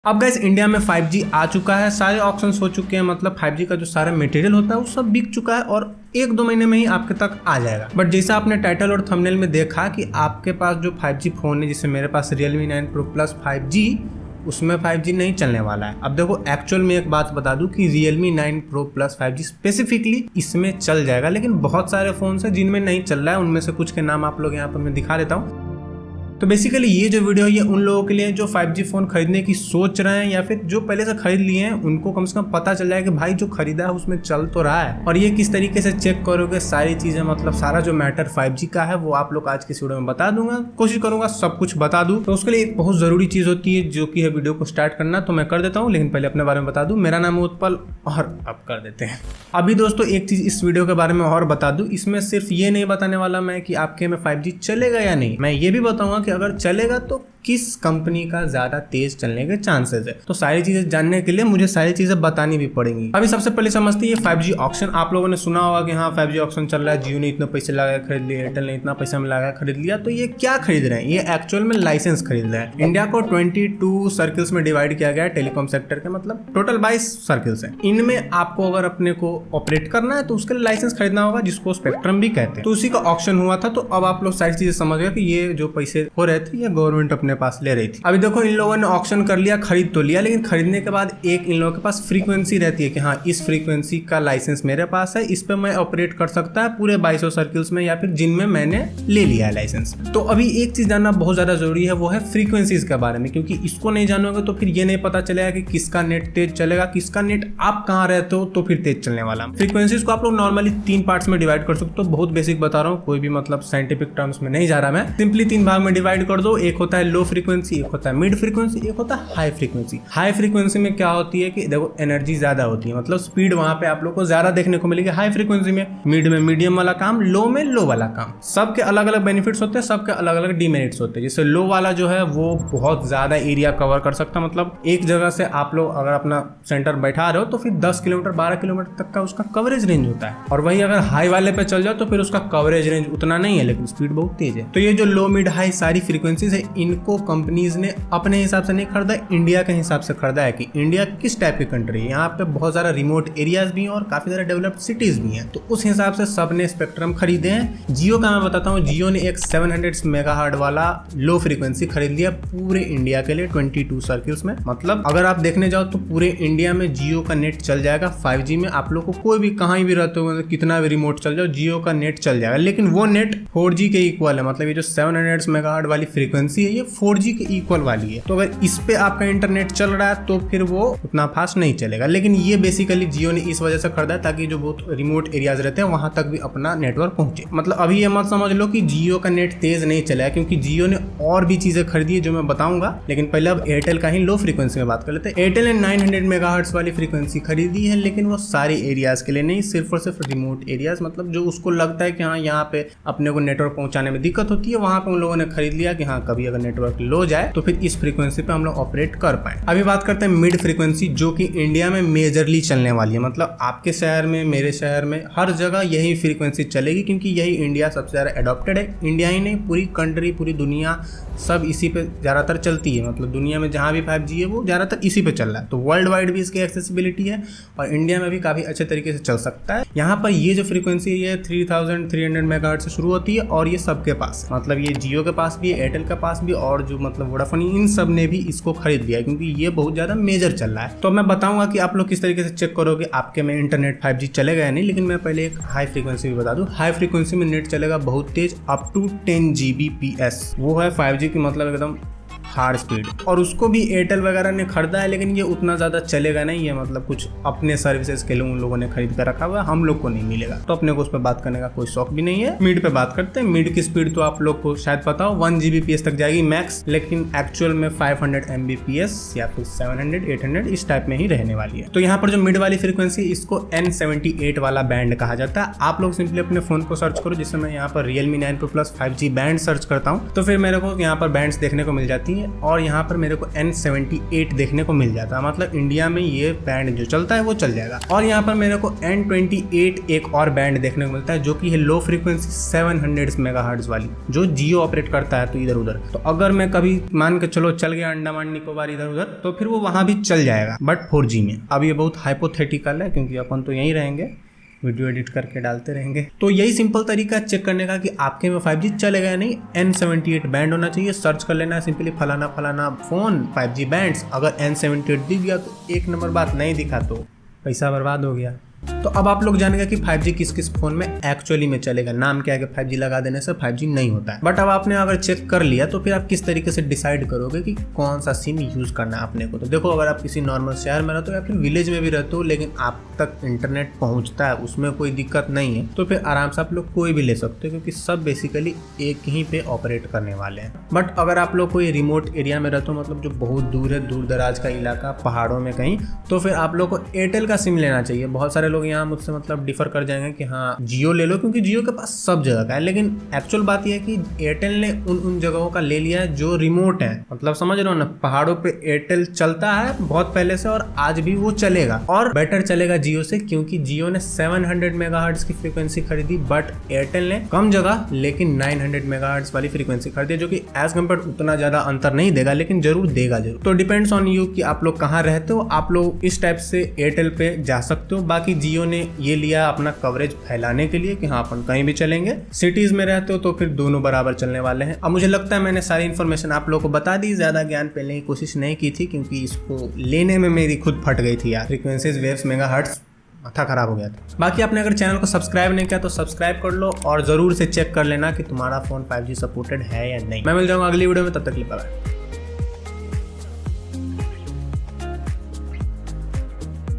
अब guys India में 5G आ चुका है, सारे ऑप्शंस हो चुके हैं, मतलब 5G का जो सारा मटेरियल होता है वो सब बिक चुका है और 1-2 महीने में ही आपके तक आ जाएगा। बट जैसा आपने टाइटल और थंबनेल में देखा कि आपके पास जो 5G फोन है, जिससे मेरे पास Realme 9 Pro Plus 5G, उसमें 5G नहीं चलने वाला है। अब देखो एक्चुअल में एक बात बता दूं कि Realme 9 Pro Plus 5G specifically इसमें चल जाएगा, लेकिन बहुत सारे फोन है जिनमें नहीं चल रहा है। उनमें से कुछ के नाम आप लोग यहाँ पर मैं दिखा देता हूँ। तो बेसिकली ये जो वीडियो है ये उन लोगों के लिए जो 5G फोन खरीदने की सोच रहे हैं या फिर जो पहले से खरीद लिए हैं, उनको कम से कम पता चल जाए कि भाई जो खरीदा है उसमें चल तो रहा है। और ये किस तरीके से चेक करोगे, सारी चीजें, मतलब सारा जो मैटर 5G का है वो आप लोग आज की इस वीडियो में बता दूंगा। कोशिश करूंगा सब कुछ बता दूं। तो उसके लिए एक बहुत जरूरी चीज होती है जो कि है वीडियो को स्टार्ट करना, तो मैं कर देता हूँ। लेकिन पहले अपने बारे में बता दूं, मेरा नाम है उत्पल और अब कर देते हैं। अभी दोस्तों एक चीज इस वीडियो के बारे में और बता दूं, इसमें सिर्फ ये नहीं बताने वाला मैं कि आपके में 5G चलेगा या नहीं, मैं ये भी बताऊंगा कि अगर चलेगा तो किस कंपनी का ज्यादा तेज चलने के चांसेस है। तो सारी चीजें जानने के लिए मुझे सारी चीजें बतानी भी पड़ेंगी। अभी सबसे पहले समझते हैं 5G ऑक्शन। आप लोगों ने सुना होगा कि हाँ 5G ऑक्शन चल रहा है, जियो ने इतना पैसे लगा खरीद लिया, एयरटेल ने इतना पैसा में लगा खरीद लिया। तो ये क्या खरीद रहे हैं? ये एक्चुअल में लाइसेंस खरीद रहे हैं। इंडिया को 22 सर्किल्स में डिवाइड किया गया है टेलीकॉम सेक्टर के, मतलब टोटल 22 सर्किल्स है। इनमें आपको अगर अपने को ऑपरेट करना है तो उसके लिए लाइसेंस खरीदना होगा, जिसको स्पेक्ट्रम भी कहते हैं। तो उसी का ऑक्शन हुआ था। तो अब आप लोग सारी चीजें समझ गए कि ये जो पैसे हो रहे थे ये गवर्नमेंट अपने पास ले रही थी। अभी देखो इन लोगों ने ऑक्शन कर लिया, खरीद तो लिया, लेकिन खरीदने के बाद एक इन लोगों के पास फ्रीक्वेंसी रहती है कि हाँ इस फ्रीक्वेंसी का लाइसेंस मेरे पास है, इस पे मैं ऑपरेट कर सकता है पूरे 22 सर्किल्स में या फिर जिनमें मैंने ले लिया है लाइसेंस। तो अभी एक चीज जानना बहुत ज्यादा जरूरी है, वो है फ्रीक्वेंसीज के बारे में, क्योंकि इसको नहीं जानोगे तो फिर ये नहीं पता चलेगा कि किसका नेट तेज चलेगा, किसका नेट आप कहाँ रहते हो तो फिर तेज चलने वाला। फ्रीक्वेंसीज को आप लोग नॉर्मली 3 पार्ट्स में डिवाइड कर सकते हो। बहुत बेसिक बता रहा हूँ, कोई भी मतलब साइंटिफिक टर्म्स में नहीं जा रहा मैं। सिंपली 3 भाग में डिवाइड कर दो। एक होता है लो फ्रीक्वेंसी, एक होता है मिड फ्रीक्वेंसी, एक होता है हाई फ्रीक्वेंसी। हाई फ्रीक्वेंसी में क्या होती है कि देखो एनर्जी ज्यादा होती है, मतलब स्पीड वहां पे आप लोग को ज्यादा देखने को मिलेगी हाई फ्रीक्वेंसी में। मिड में मीडियम वाला काम, लो में लो वाला काम। सबके अलग अलग बेनिफिट्स होते हैं, सबके अलग अलग डिमेरिट्स होते हैं। जैसे लो वाला जो है वो बहुत ज्यादा एरिया कवर कर सकता है, मतलब एक जगह से आप लोग अगर अपना सेंटर बैठा रहे हो तो फिर 10 किलोमीटर 12 किलोमीटर तक का उसका कवरेज रेंज होता है। और वही अगर हाई वाले पे चल जाओ तो फिर उसका कवरेज रेंज उतना नहीं है, लेकिन स्पीड बहुत तेज है। तो ये जो लो मिड हाई सारी फ्रीक्वेंसीज है, इनको कंपनीज ने अपने हिसाब से नहीं खरीदा, इंडिया के हिसाब से खरीदा है कि इंडिया किस टाइप की कंट्री है। यहाँ पे बहुत सारा रिमोट एरियाज भी हैं और काफी सारे डेवलप्ड सिटीज भी हैं, तो उस हिसाब से सबने स्पेक्ट्रम खरीदे हैं। जियो का मैं बताता हूँ, जियो ने एक 700 मेगाहर्ट्ज वाला लो फ्रीक्वेंसी खरीद लिया पूरे इंडिया के लिए 22 सर्किल्स में। मतलब अगर आप देखने जाओ तो पूरे इंडिया में जियो का नेट चल जाएगा 5G में। आप लोग को कोई भी कहीं भी रहते हो, कितना भी रिमोट चल जाओ, जियो का नेट चल जाएगा। लेकिन वो नेट 4G के इक्वल है, मतलब ये जो 700 मेगाहर्ट्ज वाली फ्रीक्वेंसी है ये 4G के इक्वल वाली है। तो अगर इस पे आपका इंटरनेट चल रहा है तो फिर वो उतना फास्ट नहीं चलेगा। लेकिन ये बेसिकली जियो ने इस वजह से खरीदा है ताकि जो बहुत रिमोट एरियाज रहते हैं वहां तक भी अपना नेटवर्क पहुंचे। मतलब अभी ये मत समझ लो कि जियो का नेट तेज नहीं चला, क्योंकि जियो ने और भी चीजें खरीदी है जो मैं बताऊंगा। लेकिन पहले अब एयरटेल का ही लो फ्रीक्वेंसी में बात कर लेते हैं। एयरटेल ने 900 मेगाहर्ट्ज वाली फ्रीक्वेंसी खरीदी है, लेकिन वो सारे एरियाज के लिए नहीं, सिर्फ और सिर्फ रिमोट एरियाज, मतलब जो उसको लगता है कि हाँ यहाँ पे अपने को नेटवर्क पहुंचाने में दिक्कत होती है, वहां पे उन लोगों ने खरीद लिया कि हाँ कभी अगर नेटवर्क लो जाए तो फिर इस फ्रीक्वेंसी पे हम लोग ऑपरेट कर पाए। अभी बात करते हैं मिड फ्रीक्वेंसी, जो कि इंडिया में मेजरली चलने वाली है। मतलब आपके शहर में, मेरे शहर में, हर जगह यही फ्रीक्वेंसी चलेगी, क्योंकि यही इंडिया सबसे ज्यादा एडॉप्टेड है। इंडिया ही नहीं, पूरी कंट्री, पूरी दुनिया सब इसी पे ज्यादातर चलती है। मतलब दुनिया में जहां भी 5G है वो ज्यादातर इसी पे चल रहा है। तो वर्ल्ड वाइड भी इसकी एक्सेसिबिलिटी है और इंडिया में भी काफी अच्छे तरीके से चल सकता है। यहाँ पर ये जो फ्रीक्वेंसी है 3300 मेगाहर्ट्ज से शुरू होती है और ये सबके पास, मतलब ये जियो के पास भी है, एयरटेल के पास भी, और जो मतलब वोडाफोन, इन सब ने भी इसको खरीद लिया क्योंकि ये बहुत ज्यादा मेजर चल रहा है। तो मैं बताऊंगा कि आप लोग किस तरीके से चेक करोगे आपके में इंटरनेट 5G चलेगा या नहीं। लेकिन मैं पहले एक हाई फ्रीक्वेंसी भी बता दूं। हाई फ्रीक्वेंसी में नेट चलेगा बहुत तेज, अप टू 10 Gbps। वो है 5G की मतलब एकदम हार्ड स्पीड। और उसको भी एयरटेल वगैरह ने खरीदा है, लेकिन ये उतना ज़्यादा चलेगा नहीं है, मतलब कुछ अपने सर्विसेज के लिए उन लोगों ने खरीद कर रखा हुआ है, हम लोग को नहीं मिलेगा, तो अपने को उस पर बात करने का कोई शौक भी नहीं है। मिड पे बात करते हैं। मिड की स्पीड तो आप लोग को शायद पता हो 1 Gbps तक जाएगी मैक्स, लेकिन एक्चुअल में 500 Mbps या फिर 700 800 इस टाइप में ही रहने वाली है। तो यहाँ पर जो मिड वाली फ्रीक्वेंसी, इसको N78 वाला बैंड कहा जाता है। आप लोग सिंपली अपने फोन को सर्च करो, जिससे मैं यहाँ पर Realme 9 Pro Plus 5G band search करता हूँ तो फिर मेरे को यहाँ पर बैंड्स देखने को मिल जाती है। है और यहाँ पर मेरे को N78 देखने को मिल जाता है, मतलब इंडिया में ये बैंड जो चलता है वो चल जाएगा। और यहाँ पर मेरे को N28 एक और बैंड देखने को मिलता है जो कि है लो फ्रीक्वेंसी 700 मेगाहर्ट्ज वाली, जो जियो ऑपरेट करता है तो इधर उधर। तो अगर मैं कभी मान के चलो चल गया अंडमान निकोबार इधर उधर, तो फिर वो वहाँ भी चल जाएगा, बट 4G में। अब ये बहुत हाइपोथेटिकल है क्योंकि अपन तो यहीं रहेंगे, वीडियो एडिट करके डालते रहेंगे। तो यही सिंपल तरीका है चेक करने का कि आपके में 5G चलेगा या नहीं। N78 बैंड होना चाहिए, सर्च कर लेना सिंपली फलाना फलाना फोन 5G बैंड्स। अगर N78 दिख गया तो एक नंबर बात, नहीं दिखा तो पैसा बर्बाद हो गया। तो अब आप लोग जानेंगे कि 5G किस किस फोन में एक्चुअली में चलेगा। नाम क्या है कि 5G लगा देने से 5G नहीं होता है, बट अब आपने अगर चेक कर लिया तो फिर आप किस तरीके से डिसाइड करोगे कि कौन सा सिम यूज करना है अपने को। तो देखो, अगर आप किसी नॉर्मल शहर में रहते हो या फिर विलेज में भी रहते हो लेकिन आप तक इंटरनेट पहुंचता है, उसमें कोई दिक्कत नहीं है, तो फिर आराम से आप लोग कोई भी ले सकते हो क्योंकि सब बेसिकली एक ही पे ऑपरेट करने वाले हैं। बट अगर आप लोग कोई रिमोट एरिया में रहते हो, मतलब जो बहुत दूर है, दूर दराज का इलाका, पहाड़ों में कहीं, तो फिर आप लोग को एयरटेल का सिम लेना चाहिए। बहुत सारे लोग यहाँ मुझसे मतलब डिफर कर जाएंगे कि हाँ जियो ले लो क्योंकि जियो के पास सब जगह का है, लेकिन एक्चुअल बात यह है कि एयरटेल ने उन जगहों का ले लिया है जो रिमोट है। मतलब समझ रहे हो ना, पहाड़ों पे एयरटेल चलता है बहुत पहले से और आज भी वो चलेगा और बेटर चलेगा जियो से, क्योंकि जियो ने 700 मेगाहर्ट्ज की फ्रीक्वेंसी खरीदी, बट एयरटेल ने कम जगह लेकिन 900 मेगाहर्ट्ज वाली फ्रीक्वेंसी खरीदी, जो कि एज कम्पेयर उतना ज्यादा अंतर नहीं देगा लेकिन जरूर देगा जरूर। तो डिपेंड्स ऑन यू कि आप लोग कहाँ रहते हो। आप लोग इस टाइप से एयरटेल पे जा सकते हो। बाकी जियो ने ये लिया अपना कवरेज फैलाने के लिए कि हाँ अपन कहीं भी चलेंगे। सिटीज में रहते हो तो फिर दोनों बराबर चलने वाले हैं। अब मुझे लगता है मैंने सारी इन्फॉर्मेशन आप लोगों को बता दी, ज्यादा ज्ञान पहले की कोशिश नहीं की थी क्योंकि इसको लेने में मेरी खुद फट गई थी यार, फ्रीक्वेंसीज, वेव्स, मेगाहर्ट्ज, माथा खराब हो गया था। बाकी आपने अगर चैनल को सब्सक्राइब नहीं किया तो सब्सक्राइब कर लो और जरूर से चेक कर लेना कि तुम्हारा फोन 5G सपोर्टेड है या नहीं। मैं मिल जाऊंगा अगली वीडियो में, तब तक के लिए बाय।